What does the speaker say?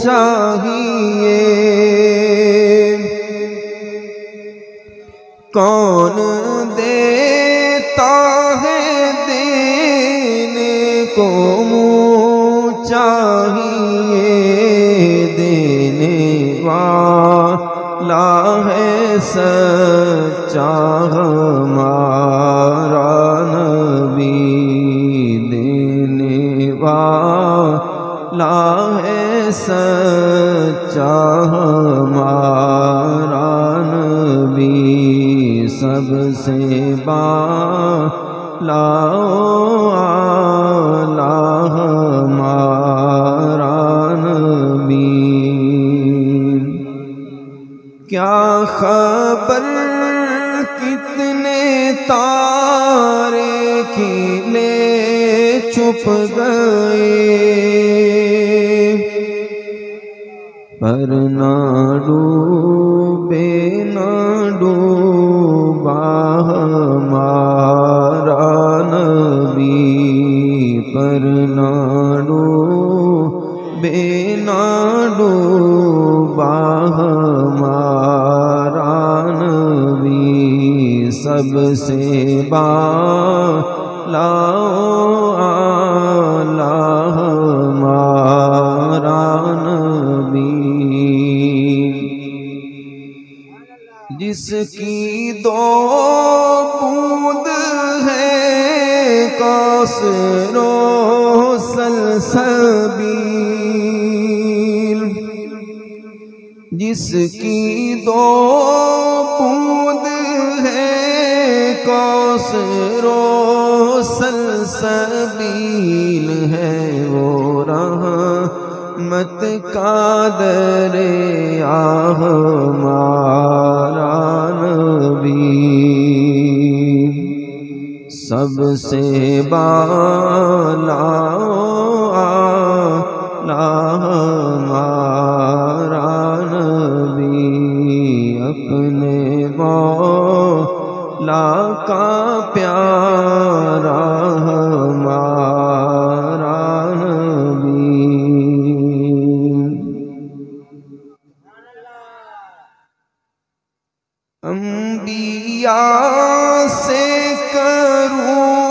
چاہیے، کون دیتا ہے دینے کو منہ چاہیے، دینے والا ہے سچا ہمارا نبی، دینے والا ہے سچا ہمارا نبی، سب سے بالا اعلیٰ ہمارا نبی۔ کیا خبر کتنے تارے کھلے چھپ گئے، پر نہ ڈوبے نہ ڈوبا ہمارا نبی، پر نہ ڈوبے نہ ڈوبا ہمارا نبی، سب سے بالا اعلیٰ ہمارا نبی، جس کی دو بوند ہے کوثر و سلسبیل، جس کی دو بوند ہے کوثر و سلسبیل، ہے وہ رحمت کا دریا ہمارا نبی، سب سے بالا اعلیٰ ہمارا نبی، اپنے مولا کا پیارا ہمارا نبی۔ انبیاء سے کروں